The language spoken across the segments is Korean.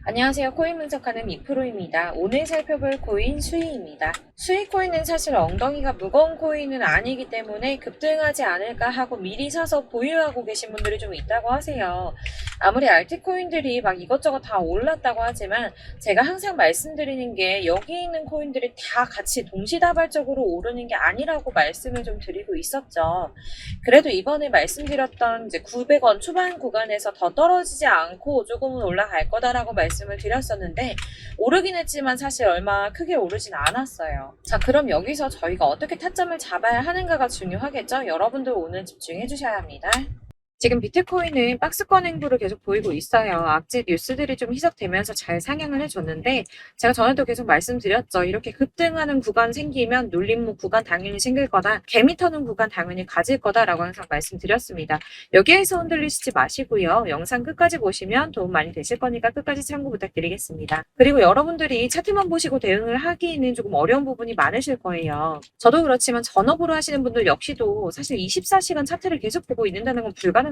안녕하세요. 코인 분석하는 미프로입니다. 오늘 살펴볼 코인 수익입니다. 수익 코인은 사실 엉덩이가 무거운 코인은 아니기 때문에 급등하지 않을까 하고 미리 사서 보유하고 계신 분들이 좀 있다고 하세요. 아무리 알트코인들이 막 이것저것 다 올랐다고 하지만 제가 항상 말씀드리는 게 여기 있는 코인들이 다 같이 동시다발적으로 오르는 게 아니라고 말씀을 좀 드리고 있었죠. 그래도 이번에 말씀드렸던 이제 900원 초반 구간에서 더 떨어지지 않고 조금은 올라갈 거다라고 말씀을 드렸었는데 오르긴 했지만 사실 얼마 크게 오르진 않았어요. 자, 그럼 여기서 저희가 어떻게 타점을 잡아야 하는가가 중요하겠죠? 여러분들 오늘 집중해 주셔야 합니다. 지금 비트코인은 박스권 행보를 계속 보이고 있어요. 악재 뉴스들이 좀 희석되면서 잘 상향을 해줬는데 제가 전에도 계속 말씀드렸죠. 이렇게 급등하는 구간 생기면 눌림목 구간 당연히 생길 거다. 개미 터는 구간 당연히 가질 거다라고 항상 말씀드렸습니다. 여기에서 흔들리시지 마시고요. 영상 끝까지 보시면 도움 많이 되실 거니까 끝까지 참고 부탁드리겠습니다. 그리고 여러분들이 차트만 보시고 대응을 하기에는 조금 어려운 부분이 많으실 거예요. 저도 그렇지만 전업으로 하시는 분들 역시도 사실 24시간 차트를 계속 보고 있는다는 건 불가능하거든요.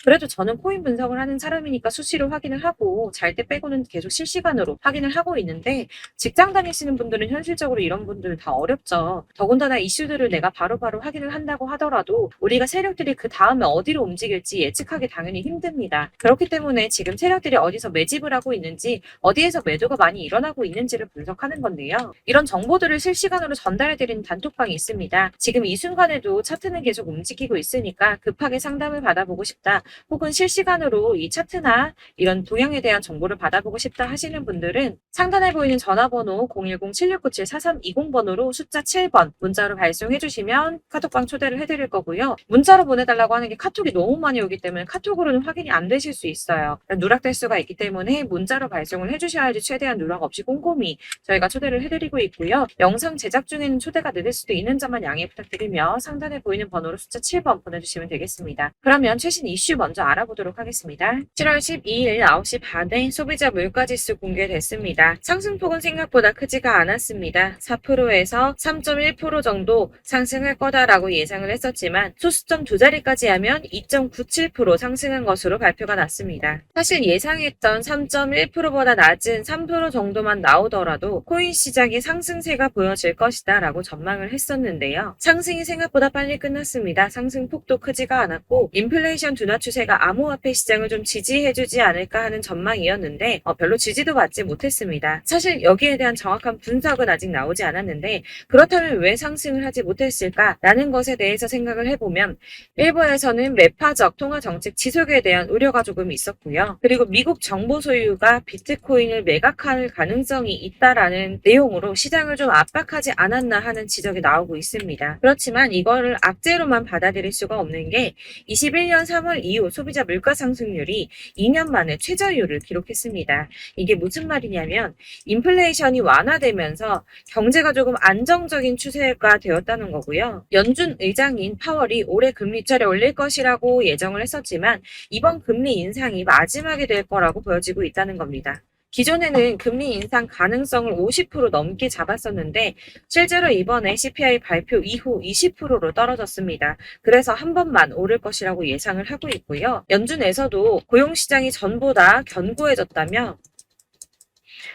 그래도 저는 코인 분석을 하는 사람이니까 수시로 확인을 하고 잘 때 빼고는 계속 실시간으로 확인을 하고 있는데 직장 다니시는 분들은 현실적으로 이런 분들 다 어렵죠. 더군다나 이슈들을 내가 바로바로 확인을 한다고 하더라도 우리가 세력들이 그 다음에 어디로 움직일지 예측하기 당연히 힘듭니다. 그렇기 때문에 지금 세력들이 어디서 매집을 하고 있는지 어디에서 매도가 많이 일어나고 있는지를 분석하는 건데요. 이런 정보들을 실시간으로 전달해드리는 단톡방이 있습니다. 지금 이 순간에도 차트는 계속 움직이고 있으니까 급하게 상담을 받아보고 싶다 혹은 실시간으로 이 차트나 이런 동향에 대한 정보를 받아보고 싶다 하시는 분들은 상단에 보이는 전화번호 010-7697-4320번으로 숫자 7번 문자로 발송해 주시면 카톡방 초대를 해드릴 거고요. 문자로 보내달라고 하는 게 카톡이 너무 많이 오기 때문에 카톡으로는 확인이 안 되실 수 있어요. 누락될 수가 있기 때문에 문자로 발송을 해주셔야지 최대한 누락 없이 꼼꼼히 저희가 초대를 해드리고 있고요. 영상 제작 중에는 초대가 늦을 수도 있는 점만 양해 부탁드리며 상단에 보이는 번호로 숫자 7번 보내주시면 되겠습니다. 그러면 최신 이슈 먼저 알아보도록 하겠습니다. 7월 12일 9시 반에 소비자 물가지수 공개됐습니다. 상승폭은 생각보다 크지가 않았습니다. 4%에서 3.1% 정도 상승할 거다라고 예상을 했었지만 소수점 두 자리까지 하면 2.97% 상승한 것으로 발표가 났습니다. 사실 예상했던 3.1%보다 낮은 3% 정도만 나오더라도 코인 시장의 상승세가 보여질 것이다 라고 전망을 했었는데요. 상승이 생각보다 빨리 끝났습니다. 상승폭도 크지가 않았고 인플레이션 둔화 추세가 암호화폐 시장을 좀 지지해주지 않을까 하는 전망이었는데 별로 지지도 받지 못했습니다. 사실 여기에 대한 정확한 분석은 아직 나오지 않았는데 그렇다면 왜 상승을 하지 못했을까라는 것에 대해서 생각을 해보면 일부에서는 매파적 통화 정책 지속에 대한 우려가 조금 있었고요. 그리고 미국 정보 소유가 비트코인을 매각할 가능성이 있다라는 내용으로 시장을 좀 압박하지 않았나 하는 지적이 나오고 있습니다. 그렇지만 이거를 악재로만 받아들일 수가 없는 게 21년 3월 이후 소비자 물가 상승률이 2년 만에 최저율을 기록했습니다. 이게 무슨 말이냐면 인플레이션이 완화되면서 경제가 조금 안정적인 추세가 되었다는 거고요. 연준 의장인 파월이 올해 금리 차례 올릴 것이라고 예정을 했었지만 이번 금리 인상이 마지막이 될 거라고 보여지고 있다는 겁니다. 기존에는 금리 인상 가능성을 50% 넘게 잡았었는데 실제로 이번에 CPI 발표 이후 20%로 떨어졌습니다. 그래서 한 번만 오를 것이라고 예상을 하고 있고요. 연준에서도 고용시장이 전보다 견고해졌다며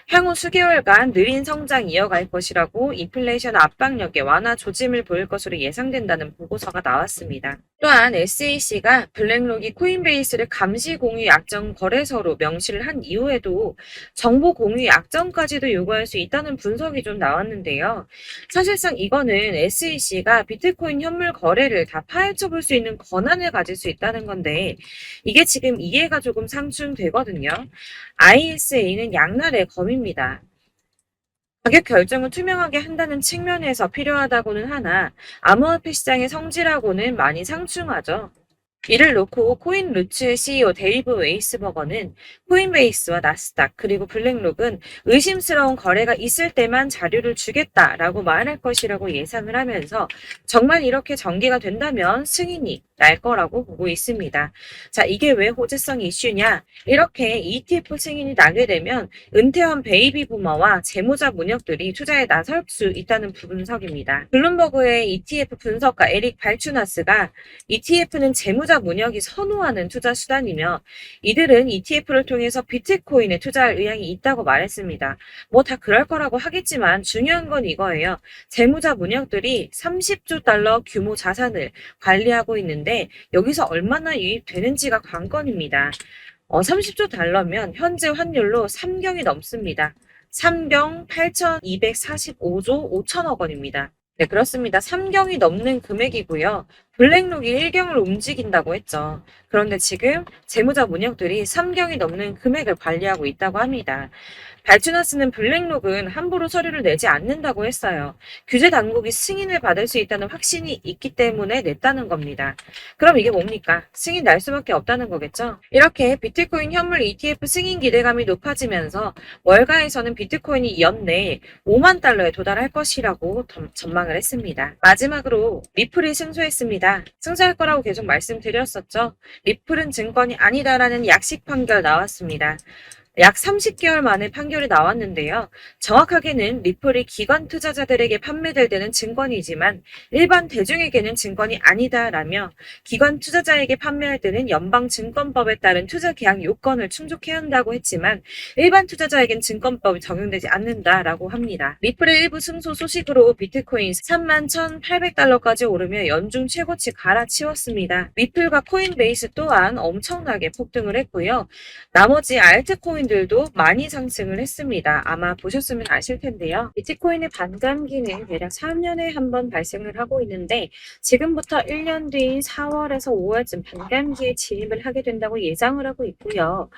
향후 수개월간 느린 성장 이어갈 것이라고 인플레이션 압박력에 완화 조짐을 보일 것으로 예상된다는 보고서가 나왔습니다. 또한 SEC가 블랙록이 코인베이스를 감시 공유 약정 거래소로 명시를 한 이후에도 정보 공유 약정까지도 요구할 수 있다는 분석이 좀 나왔는데요. 사실상 이거는 SEC가 비트코인 현물 거래를 다 파헤쳐 볼 수 있는 권한을 가질 수 있다는 건데 이게 지금 이해가 조금 상충되거든요. ISA는 양날의 검입니다. 가격 결정을 투명하게 한다는 측면에서 필요하다고는 하나 암호화폐 시장의 성질하고는 많이 상충하죠. 이를 놓고 코인루츠의 CEO 데이브 웨이스버거는 코인베이스와 나스닥 그리고 블랙록은 의심스러운 거래가 있을 때만 자료를 주겠다라고 말할 것이라고 예상을 하면서 정말 이렇게 전개가 된다면 승인이 날 거라고 보고 있습니다. 자, 이게 왜 호재성 이슈냐? 이렇게 ETF 승인이 나게 되면 은퇴한 베이비 부머와 재무자 문역들이 투자에 나설 수 있다는 분석입니다. 블룸버그의 ETF 분석가 에릭 발추나스가 ETF는 재무자 문역이 선호하는 투자 수단이며 이들은 ETF를 통해서 비트코인에 투자할 의향이 있다고 말했습니다. 뭐 다 그럴 거라고 하겠지만 중요한 건 이거예요. 재무자 문역들이 30조 달러 규모 자산을 관리하고 있는데 여기서 얼마나 유입되는지가 관건입니다. 30조 달러면 현재 환율로 3경이 넘습니다. 3경 8,245조 5천억 원입니다. 네, 그렇습니다. 3경이 넘는 금액이고요. 블랙록이 1경을 움직인다고 했죠. 그런데 지금 재무자 문역들이 3경이 넘는 금액을 관리하고 있다고 합니다. 발주나스는 블랙록은 함부로 서류를 내지 않는다고 했어요. 규제 당국이 승인을 받을 수 있다는 확신이 있기 때문에 냈다는 겁니다. 그럼 이게 뭡니까? 승인 날 수밖에 없다는 거겠죠? 이렇게 비트코인 현물 ETF 승인 기대감이 높아지면서 월가에서는 비트코인이 연내 5만 달러에 도달할 것이라고 전망을 했습니다. 마지막으로 리플이 승소했습니다. 승소할 거라고 계속 말씀드렸었죠. 리플은 증권이 아니다라는 약식 판결 나왔습니다. 약 30개월 만에 판결이 나왔는데요. 정확하게는 리플이 기관 투자자들에게 판매될 때는 증권이지만 일반 대중에게는 증권이 아니다라며 기관 투자자에게 판매할 때는 연방증권법에 따른 투자 계약 요건을 충족해야 한다고 했지만 일반 투자자에겐 증권법이 적용되지 않는다라고 합니다. 리플의 일부 승소 소식으로 비트코인 31,800달러까지 오르며 연중 최고치 갈아치웠습니다. 리플과 코인베이스 또한 엄청나게 폭등을 했고요. 나머지 알트코인 들도 많이 상승을 했습니다. 아마 보셨으면 아실 텐데요. 비트코인의 반감기는 대략 3년에 한 번 발생을 하고 있는데 지금부터 1년 뒤인 4월에서 5월쯤 반감기에 진입을 하게 된다고 예상을 하고 있고요.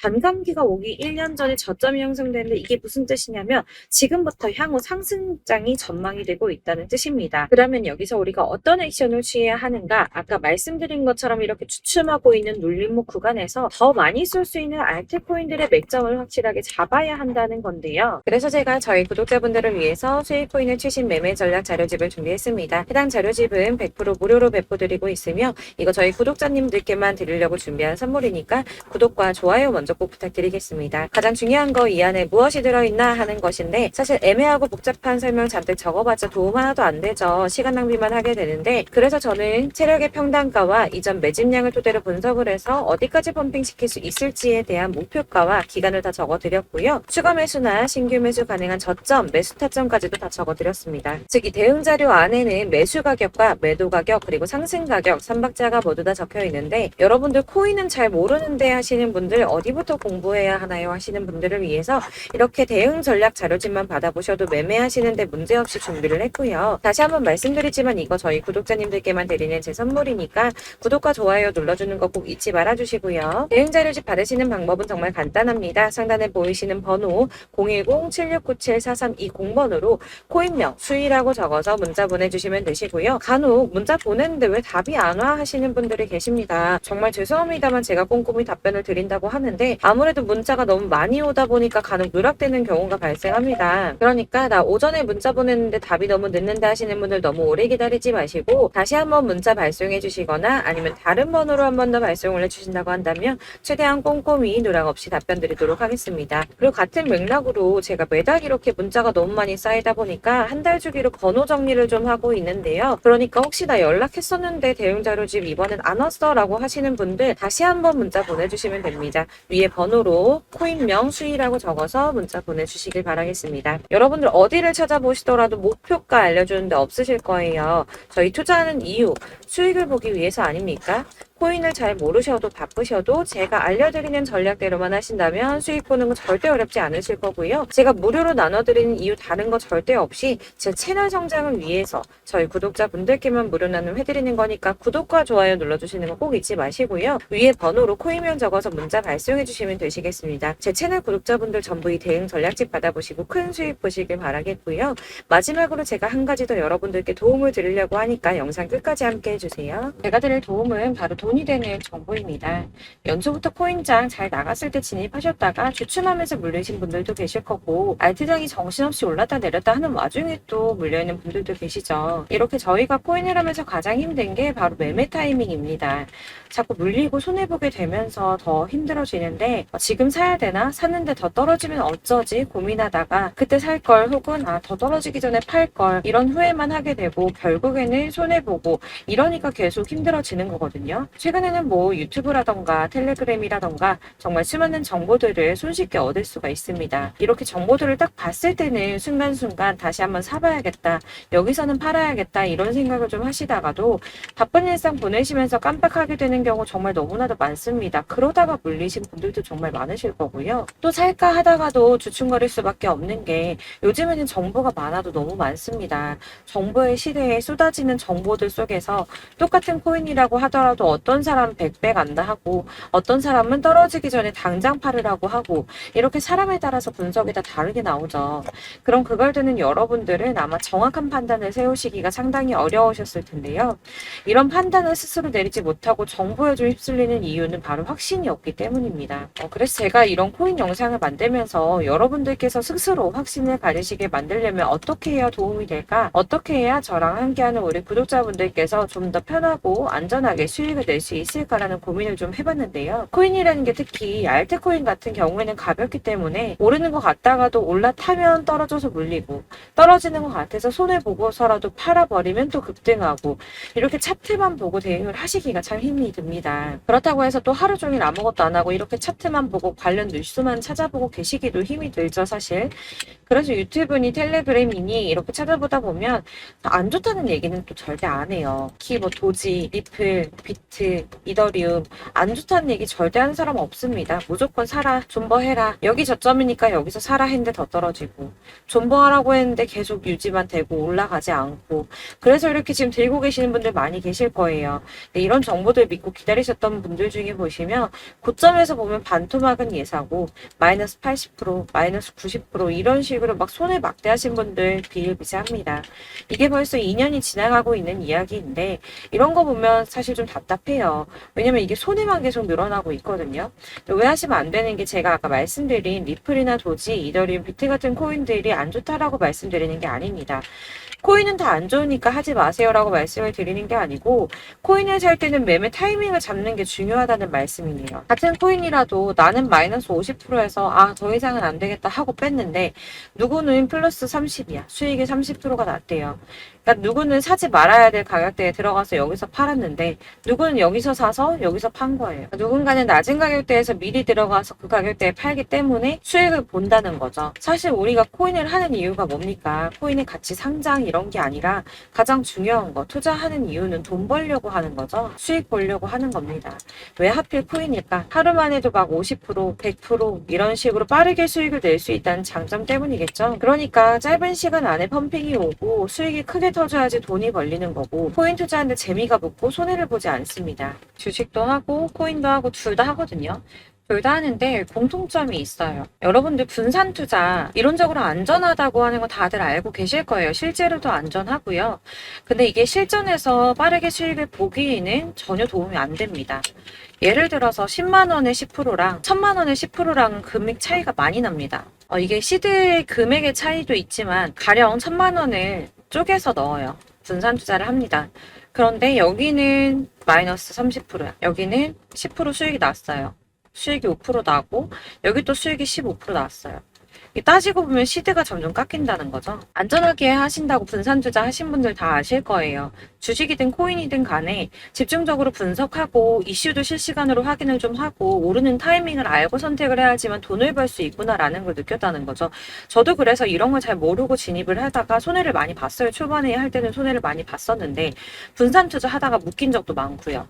반감기가 오기 1년 전에 저점이 형성되는데 이게 무슨 뜻이냐면 지금부터 향후 상승장이 전망이 되고 있다는 뜻입니다. 그러면 여기서 우리가 어떤 액션을 취해야 하는가? 아까 말씀드린 것처럼 이렇게 추춤하고 있는 눌림목 구간에서 더 많이 쏠 수 있는 알트코인들의 맥점을 확실하게 잡아야 한다는 건데요. 그래서 제가 저희 구독자분들을 위해서 수익코인의 최신 매매 전략 자료집을 준비했습니다. 해당 자료집은 100% 무료로 배포드리고 있으며 이거 저희 구독자님들께만 드리려고 준비한 선물이니까 구독과 좋아요 먼저 꼭 부탁드리겠습니다. 가장 중요한 거 이 안에 무엇이 들어있나 하는 것인데 사실 애매하고 복잡한 설명 잔뜩 적어봤자 도움 하나도 안 되죠. 시간 낭비만 하게 되는데 그래서 저는 체력의 평단가와 이전 매집량을 토대로 분석을 해서 어디까지 펌핑시킬 수 있을지에 대한 목표가와 기간을 다 적어드렸고요. 추가 매수나 신규 매수 가능한 저점, 매수 타점까지도 다 적어드렸습니다. 즉 이 대응 자료 안에는 매수 가격과 매도 가격 그리고 상승 가격 3박자가 모두 다 적혀 있는데 여러분들 코인은 잘 모르는데 하시는 분들 어디부터 공부해야 하나요 하시는 분들을 위해서 이렇게 대응 전략 자료집만 받아보셔도 매매하시는데 문제없이 준비를 했고요. 다시 한번 말씀드리지만 이거 저희 구독자님들께만 드리는 제 선물이니까 구독과 좋아요 눌러주는 거 꼭 잊지 말아주시고요. 대응 자료집 받으시는 방법은 정말 간단합니다. 상단에 보이시는 번호 010-7697-4320번으로 코인명 수위라고 적어서 문자 보내주시면 되시고요. 간혹 문자 보냈는데 왜 답이 안 와 하시는 분들이 계십니다. 정말 죄송합니다만 제가 꼼꼼히 답변을 드린다고 하는데 아무래도 문자가 너무 많이 오다 보니까 간혹 누락되는 경우가 발생합니다. 그러니까 나 오전에 문자 보냈는데 답이 너무 늦는다 하시는 분들 너무 오래 기다리지 마시고 다시 한번 문자 발송해 주시거나 아니면 다른 번호로 한 번 더 발송을 해주신다고 한다면 최대한 꼼꼼히 누락 없이 답변 드리도록 하겠습니다. 그리고 같은 맥락으로 제가 매달 이렇게 문자가 너무 많이 쌓이다 보니까 한 달 주기로 번호 정리를 좀 하고 있는데요. 그러니까 혹시 나 연락했었는데 대응 자료집 이번엔 안 왔어 라고 하시는 분들 다시 한번 문자 보내주시면 됩니다. 위에 번호로 코인명 수위라고 적어서 문자 보내주시길 바라겠습니다. 여러분들 어디를 찾아보시더라도 목표가 알려주는데 없으실 거예요. 저희 투자하는 이유 수익을 보기 위해서 아닙니까? 코인을 잘 모르셔도 바쁘셔도 제가 알려드리는 전략대로만 하신다면 수익 보는 거 절대 어렵지 않으실 거고요. 제가 무료로 나눠드리는 이유 다른 거 절대 없이 제 채널 성장을 위해서 저희 구독자분들께만 무료 나눔 해드리는 거니까 구독과 좋아요 눌러주시는 거 꼭 잊지 마시고요. 위에 번호로 코인명 적어서 문자 발송해 주시면 되시겠습니다. 제 채널 구독자분들 전부 이 대응 전략집 받아보시고 큰 수익 보시길 바라겠고요. 마지막으로 제가 한 가지 더 여러분들께 도움을 드리려고 하니까 영상 끝까지 함께 해주세요. 제가 드릴 도움은 바로 돈이 되는 정보입니다. 연초부터 코인장 잘 나갔을 때 진입하셨다가 주춤하면서 물리신 분들도 계실 거고 알트장이 정신없이 올랐다 내렸다 하는 와중에 또 물려있는 분들도 계시죠. 이렇게 저희가 코인을 하면서 가장 힘든 게 바로 매매 타이밍입니다. 자꾸 물리고 손해보게 되면서 더 힘들어지는데 지금 사야 되나? 샀는데 더 떨어지면 어쩌지? 고민하다가 그때 살 걸 혹은 더 떨어지기 전에 팔 걸 이런 후회만 하게 되고 결국에는 손해보고 이러니까 계속 힘들어지는 거거든요. 최근에는 뭐 유튜브라던가 텔레그램이라던가 정말 수많은 정보들을 손쉽게 얻을 수가 있습니다. 이렇게 정보들을 딱 봤을 때는 순간순간 다시 한번 사봐야겠다. 여기서는 팔아야겠다. 이런 생각을 좀 하시다가도 바쁜 일상 보내시면서 깜빡하게 되는 경우 정말 너무나도 많습니다. 그러다가 물리신 분들도 정말 많으실 거고요. 또 살까 하다가도 주춤거릴 수밖에 없는 게 요즘에는 정보가 많아도 너무 많습니다. 정보의 시대에 쏟아지는 정보들 속에서 똑같은 코인이라고 하더라도 어떤 사람은 100배 간다 하고 어떤 사람은 떨어지기 전에 당장 팔으라고 하고 이렇게 사람에 따라서 분석이 다 다르게 나오죠. 그럼 그걸 듣는 여러분들은 아마 정확한 판단을 세우시기가 상당히 어려우셨을 텐데요. 이런 판단을 스스로 내리지 못하고 정보에 좀 휩쓸리는 이유는 바로 확신이 없기 때문입니다. 그래서 제가 이런 코인 영상을 만들면서 여러분들께서 스스로 확신을 가지시게 만들려면 어떻게 해야 도움이 될까? 어떻게 해야 저랑 함께하는 우리 구독자분들께서 좀 더 편하고 안전하게 수익을 낼 수 있을까라는 고민을 좀 해봤는데요. 코인이라는 게 특히 알트코인 같은 경우에는 가볍기 때문에 오르는 것 같다가도 올라타면 떨어져서 물리고 떨어지는 것 같아서 손해보고서라도 팔아버리면 또 급등하고 이렇게 차트만 보고 대응을 하시기가 참 힘이 듭니다. 그렇다고 해서 또 하루 종일 아무것도 안 하고 이렇게 차트만 보고 관련 뉴스만 찾아보고 계시기도 힘이 들죠, 사실. 그래서 유튜브니 텔레그램이니 이렇게 찾아보다 보면 안 좋다는 얘기는 또 절대 안 해요. 특히 뭐 도지, 리플, 비트, 이더리움 안 좋다는 얘기 절대 하는 사람 없습니다. 무조건 사라, 존버해라. 여기 저점이니까 여기서 사라 했는데 더 떨어지고 존버하라고 했는데 계속 유지만 되고 올라가지 않고 그래서 이렇게 지금 들고 계시는 분들 많이 계실 거예요. 근데 이런 정보들 믿고 기다리셨던 분들 중에 보시면 고점에서 보면 반토막은 예사고 마이너스 80%, 마이너스 90% 이런 식으로 막 손해 막대하신 분들 비일비재합니다. 이게 벌써 2년이 지나가고 있는 이야기인데 이런 거 보면 사실 좀 답답해요. 왜냐면 이게 손해만 계속 늘어나고 있거든요. 오해하시면 안 되는 게 제가 아까 말씀드린 리플이나 도지, 이더리움, 비트 같은 코인들이 안 좋다라고 말씀드리는 게 아닙니다. 코인은 다 안 좋으니까 하지 마세요라고 말씀을 드리는 게 아니고 코인을 살 때는 매매 타이밍을 잡는 게 중요하다는 말씀이네요. 같은 코인이라도 나는 마이너스 50%에서 더 이상은 안 되겠다 하고 뺐는데 누구는 플러스 30이야. 수익이 30%가 났대요. 그러니까 누구는 사지 말아야 될 가격대에 들어가서 여기서 팔았는데 누구는 여기서 사서 여기서 판 거예요. 누군가는 낮은 가격대에서 미리 들어가서 그 가격대에 팔기 때문에 수익을 본다는 거죠. 사실 우리가 코인을 하는 이유가 뭡니까? 코인의 가치 상장 이런 게 아니라 가장 중요한 거 투자하는 이유는 돈 벌려고 하는 거죠. 수익 보려고 하는 겁니다. 왜 하필 코인일까? 하루만 해도 막 50%, 100% 이런 식으로 빠르게 수익을 낼 수 있다는 장점 때문이겠죠. 그러니까 짧은 시간 안에 펌핑이 오고 수익이 크게 터져야지 돈이 벌리는 거고 코인 투자하는데 재미가 붙고 손해를 보지 않습니다. 주식도 하고 코인도 하고 둘 다 하거든요. 둘 다 하는데 공통점이 있어요. 여러분들 분산 투자 이론적으로 안전하다고 하는 거 다들 알고 계실 거예요. 실제로도 안전하고요. 근데 이게 실전에서 빠르게 수익을 보기에는 전혀 도움이 안 됩니다. 예를 들어서 10만 원의 10%랑 1000만 원의 10%랑 금액 차이가 많이 납니다. 이게 시드의 금액의 차이도 있지만 가령 1000만 원을 쪼개서 넣어요. 분산 투자를 합니다. 그런데 여기는 마이너스 30%야. 여기는 10% 수익이 났어요. 수익이 5% 나고 여기 또 수익이 15% 나왔어요. 따지고 보면 시드가 점점 깎인다는 거죠. 안전하게 하신다고 분산 투자 하신 분들 다 아실 거예요. 주식이든 코인이든 간에 집중적으로 분석하고 이슈도 실시간으로 확인을 좀 하고 오르는 타이밍을 알고 선택을 해야지만 돈을 벌 수 있구나라는 걸 느꼈다는 거죠. 저도 그래서 이런 걸 잘 모르고 진입을 하다가 손해를 많이 봤어요. 초반에 할 때는 손해를 많이 봤었는데 분산 투자 하다가 묶인 적도 많고요.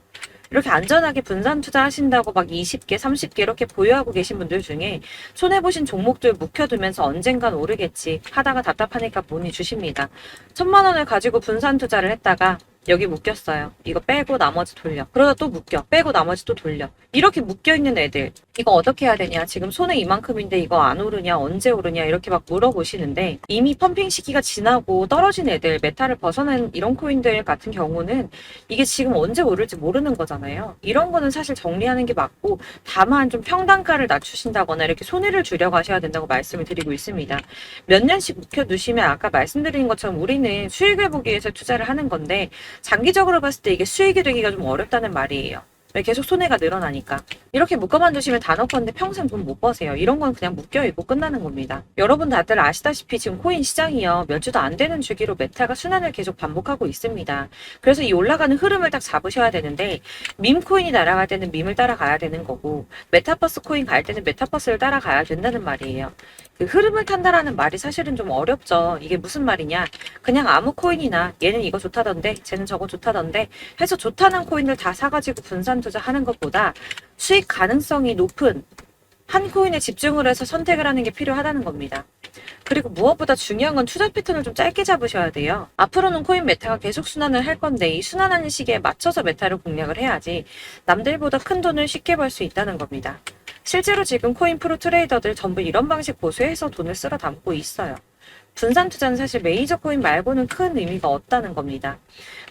이렇게 안전하게 분산 투자하신다고 막 20개, 30개 이렇게 보유하고 계신 분들 중에 손해보신 종목들 묵혀두면서 언젠간 오르겠지 하다가 답답하니까 문의 주십니다. 1000만 원을 가지고 분산 투자를 했다가 여기 묶였어요. 이거 빼고 나머지 돌려. 그러다 또 묶여. 빼고 나머지 또 돌려. 이렇게 묶여있는 애들. 이거 어떻게 해야 되냐? 지금 손에 이만큼인데 이거 안 오르냐? 언제 오르냐? 이렇게 막 물어보시는데 이미 펌핑 시기가 지나고 떨어진 애들, 메타를 벗어난 이런 코인들 같은 경우는 이게 지금 언제 오를지 모르는 거잖아요. 이런 거는 사실 정리하는 게 맞고 다만 좀 평단가를 낮추신다거나 이렇게 손해를 줄여 가셔야 된다고 말씀을 드리고 있습니다. 몇 년씩 묵혀두시면 아까 말씀드린 것처럼 우리는 수익을 보기 위해서 투자를 하는 건데 장기적으로 봤을 때 이게 수익이 되기가 좀 어렵다는 말이에요. 왜 계속 손해가 늘어나니까. 이렇게 묶어만 두시면 단어컨대 평생 돈 못 버세요. 이런 건 그냥 묶여있고 끝나는 겁니다. 여러분 다들 아시다시피 지금 코인 시장이요. 몇 주도 안 되는 주기로 메타가 순환을 계속 반복하고 있습니다. 그래서 이 올라가는 흐름을 딱 잡으셔야 되는데 밈 코인이 날아갈 때는 밈을 따라가야 되는 거고 메타버스 코인 갈 때는 메타버스를 따라가야 된다는 말이에요. 그 흐름을 탄다라는 말이 사실은 좀 어렵죠. 이게 무슨 말이냐. 그냥 아무 코인이나 얘는 이거 좋다던데 쟤는 저거 좋다던데 해서 좋다는 코인을 다 사가지고 분산 투자하는 것보다 수익 가능성이 높은 한 코인에 집중을 해서 선택을 하는 게 필요하다는 겁니다. 그리고 무엇보다 중요한 건 투자 패턴을 좀 짧게 잡으셔야 돼요. 앞으로는 코인 메타가 계속 순환을 할 건데 이 순환하는 시기에 맞춰서 메타를 공략을 해야지 남들보다 큰 돈을 쉽게 벌 수 있다는 겁니다. 실제로 지금 코인 프로 트레이더들 전부 이런 방식 고수해서 돈을 쓸어 담고 있어요. 분산 투자는 사실 메이저 코인 말고는 큰 의미가 없다는 겁니다.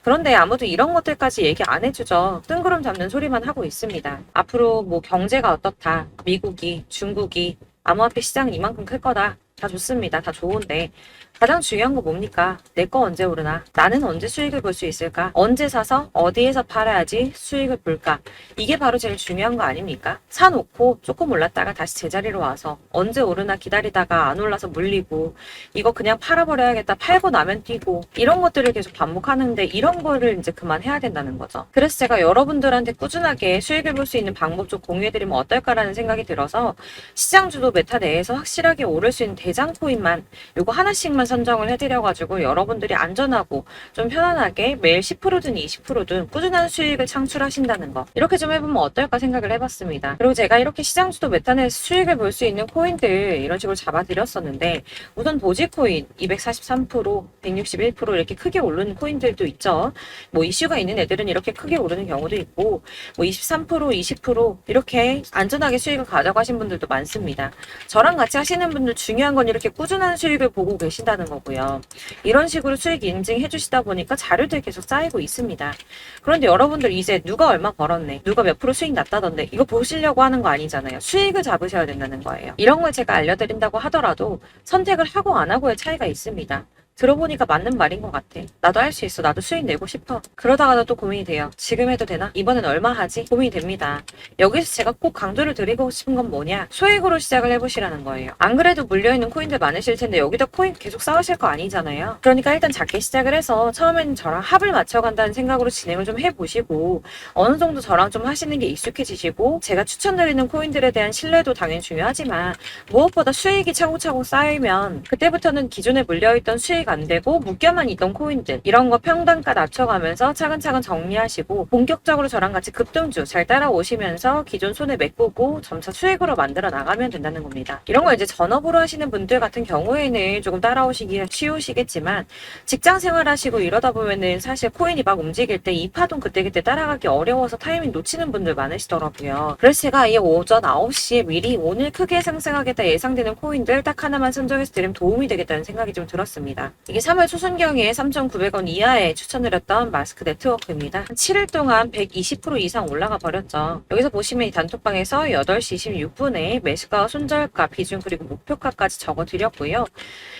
그런데 아무도 이런 것들까지 얘기 안 해주죠. 뜬구름 잡는 소리만 하고 있습니다. 앞으로 뭐 경제가 어떻다, 미국이, 중국이, 암호화폐 시장이 이만큼 클 거다. 다 좋습니다. 다 좋은데 가장 중요한 거 뭡니까? 내 거 언제 오르나? 나는 언제 수익을 볼 수 있을까? 언제 사서 어디에서 팔아야지 수익을 볼까? 이게 바로 제일 중요한 거 아닙니까? 사놓고 조금 올랐다가 다시 제자리로 와서 언제 오르나 기다리다가 안 올라서 물리고 이거 그냥 팔아버려야겠다. 팔고 나면 뛰고 이런 것들을 계속 반복하는데 이런 거를 이제 그만해야 된다는 거죠. 그래서 제가 여러분들한테 꾸준하게 수익을 볼 수 있는 방법 좀 공유해드리면 어떨까라는 생각이 들어서 시장주도 메타 내에서 확실하게 오를 수 있는 대장 코인만 요거 하나씩만 선정을 해드려가지고 여러분들이 안전하고 좀 편안하게 매일 10%든 20%든 꾸준한 수익을 창출하신다는 거 이렇게 좀 해보면 어떨까 생각을 해봤습니다. 그리고 제가 이렇게 시장주도 메타내에서 수익을 볼 수 있는 코인들 이런 식으로 잡아드렸었는데 우선 도지코인 243%, 161% 이렇게 크게 오르는 코인들도 있죠. 뭐 이슈가 있는 애들은 이렇게 크게 오르는 경우도 있고 뭐 23%, 20% 이렇게 안전하게 수익을 가져가신 분들도 많습니다. 저랑 같이 하시는 분들 중요한 건 이렇게 꾸준한 수익을 보고 계신다는 거고요. 이런 식으로 수익 인증해 주시다 보니까 자료들이 계속 쌓이고 있습니다. 그런데 여러분들 이제 누가 얼마 벌었네, 누가 몇 프로 수익 났다던데 이거 보시려고 하는 거 아니잖아요. 수익을 잡으셔야 된다는 거예요. 이런 걸 제가 알려드린다고 하더라도 선택을 하고 안 하고의 차이가 있습니다. 들어보니까 맞는 말인 것 같아. 나도 할 수 있어. 나도 수익 내고 싶어. 그러다가도 또 고민이 돼요. 지금 해도 되나? 이번엔 얼마 하지? 고민이 됩니다. 여기서 제가 꼭 강조를 드리고 싶은 건 뭐냐? 소액으로 시작을 해보시라는 거예요. 안 그래도 물려있는 코인들 많으실 텐데 여기다 코인 계속 쌓으실 거 아니잖아요. 그러니까 일단 작게 시작을 해서 처음에는 저랑 합을 맞춰간다는 생각으로 진행을 좀 해보시고 어느 정도 저랑 좀 하시는 게 익숙해지시고 제가 추천드리는 코인들에 대한 신뢰도 당연히 중요하지만 무엇보다 수익이 차곡차곡 쌓이면 그때부터는 기존에 물려있던 수익 안 되고 묶여만 있던 코인들 이런 거 평단가 낮춰가면서 차근차근 정리하시고 본격적으로 저랑 같이 급등주 잘 따라오시면서 기존 손에 메꾸고 점차 수익으로 만들어 나가면 된다는 겁니다. 이런 거 이제 전업으로 하시는 분들 같은 경우에는 조금 따라오시기 쉬우시겠지만 직장 생활하시고 이러다 보면은 사실 코인이 막 움직일 때 이 파동 그때그때 따라가기 어려워서 타이밍 놓치는 분들 많으시더라고요. 그래서 제가 이 오전 9시에 미리 오늘 크게 상승하겠다 예상되는 코인들 딱 하나만 선정해서 드리면 도움이 되겠다는 생각이 좀 들었습니다. 이게 3월 초순경에 3,900원 이하에 추천드렸던 마스크 네트워크입니다. 7일 동안 120% 이상 올라가 버렸죠. 여기서 보시면 이 단톡방에서 8시 26분에 매수가, 손절가, 비중 그리고 목표가까지 적어드렸고요.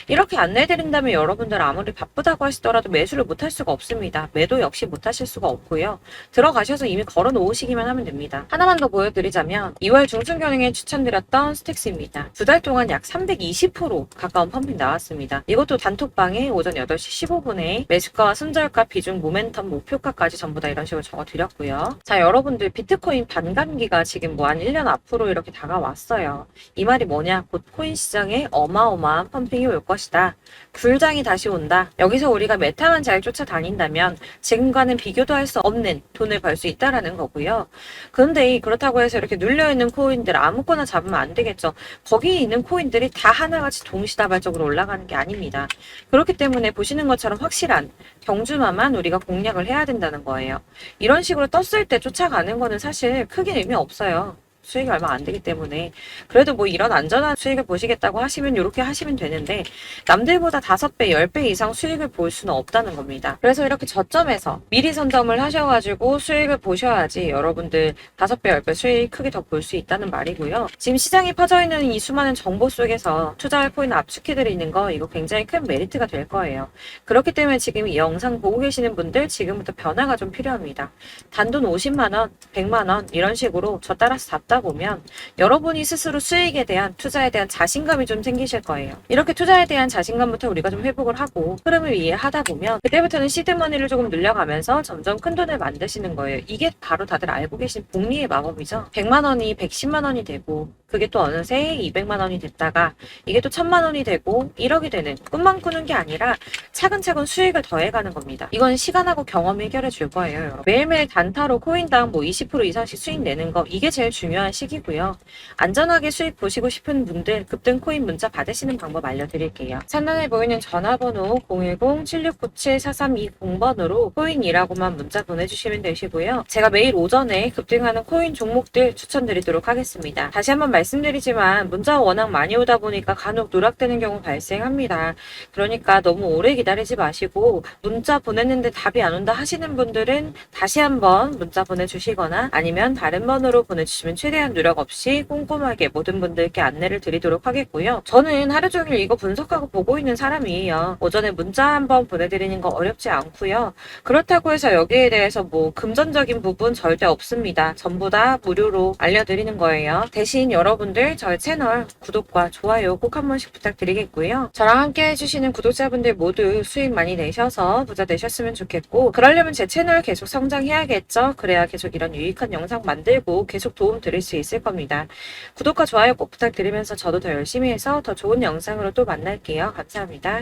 이렇게 안내해드린다면 여러분들 아무리 바쁘다고 하시더라도 매수를 못할 수가 없습니다. 매도 역시 못하실 수가 없고요. 들어가셔서 이미 걸어 놓으시기만 하면 됩니다. 하나만 더 보여드리자면 2월 중순경에 추천드렸던 스택스입니다. 2달 동안 약 320% 가까운 펌핑 나왔습니다. 이것도 단톡방에 오전 8시 15분에 매수가와 손절가, 비중, 모멘텀, 목표가까지 전부 다 이런 식으로 적어드렸고요. 자, 여러분들 비트코인 반감기가 지금 뭐 한 1년 앞으로 이렇게 다가왔어요. 이 말이 뭐냐? 곧 코인 시장에 어마어마한 펌핑이 올 것이다. 불장이 다시 온다. 여기서 우리가 메타만 잘 쫓아다닌다면 지금과는 비교도 할 수 없는 돈을 벌 수 있다라는 거고요. 그런데 그렇다고 해서 이렇게 눌려있는 코인들 아무거나 잡으면 안 되겠죠. 거기 있는 코인들이 다 하나같이 동시다발적으로 올라가는 게 아닙니다. 그렇기 때문에 보시는 것처럼 확실한 경주마만 우리가 공략을 해야 된다는 거예요. 이런 식으로 떴을 때 쫓아가는 거는 사실 크게 의미 없어요. 수익이 얼마 안 되기 때문에. 그래도 뭐 이런 안전한 수익을 보시겠다고 하시면 이렇게 하시면 되는데, 남들보다 5배, 10배 이상 수익을 볼 수는 없다는 겁니다. 그래서 이렇게 저점에서 미리 선점을 하셔가지고 수익을 보셔야지 여러분들 5배, 10배 수익 크게 더 볼 수 있다는 말이고요. 지금 시장이 퍼져 있는 이 수많은 정보 속에서 투자할 코인을 압축해드리는 거, 이거 굉장히 큰 메리트가 될 거예요. 그렇기 때문에 지금 이 영상 보고 계시는 분들 지금부터 변화가 좀 필요합니다. 단돈 50만원, 100만원 이런 식으로 저 따라서 잡다 보면 여러분이 스스로 수익에 대한, 투자에 대한 자신감이 좀 생기실 거예요. 이렇게 투자에 대한 자신감부터 우리가 좀 회복을 하고 흐름을 이해하다 보면 그때부터는 시드머니를 조금 늘려가면서 점점 큰 돈을 만드시는 거예요. 이게 바로 다들 알고 계신 복리의 마법이죠. 100만원이 110만원이 되고, 그게 또 어느새 200만원이 됐다가 이게 또 1000만원이 되고 1억이 되는, 꿈만 꾸는 게 아니라 차근차근 수익을 더해가는 겁니다. 이건 시간하고 경험이 해결해 줄 거예요, 여러분. 매일매일 단타로 코인당 뭐 20% 이상씩 수익 내는 거, 이게 제일 중요한 시기고요. 안전하게 수익 보시고 싶은 분들 급등 코인 문자 받으시는 방법 알려드릴게요. 상단에 보이는 전화번호 010-7697-4320번으로 코인이라고만 문자 보내주시면 되시고요. 제가 매일 오전에 급등하는 코인 종목들 추천드리도록 하겠습니다. 다시 한번 말씀드리지만 문자가 워낙 많이 오다 보니까 간혹 누락되는 경우 발생합니다. 그러니까 너무 오래 기다리지 마시고, 문자 보냈는데 답이 안 온다 하시는 분들은 다시 한번 문자 보내주시거나 아니면 다른 번호로 보내주시면 최대한 누락 없이 꼼꼼하게 모든 분들께 안내를 드리도록 하겠고요. 저는 하루 종일 이거 분석하고 보고 있는 사람이에요. 오전에 문자 한번 보내드리는 거 어렵지 않고요. 그렇다고 해서 여기에 대해서 뭐 금전적인 부분 절대 없습니다. 전부 다 무료로 알려드리는 거예요. 대신 여러분들 저희 채널 구독과 좋아요 꼭 한 번씩 부탁드리겠고요. 저랑 함께 해주시는 구독자분들 모두 수익 많이 내셔서 부자 되셨으면 좋겠고, 그러려면 제 채널 계속 성장해야겠죠. 그래야 계속 이런 유익한 영상 만들고 계속 도움 드릴 수 있을 겁니다. 구독과 좋아요 꼭 부탁드리면서 저도 더 열심히 해서 더 좋은 영상으로 또 만날게요. 감사합니다.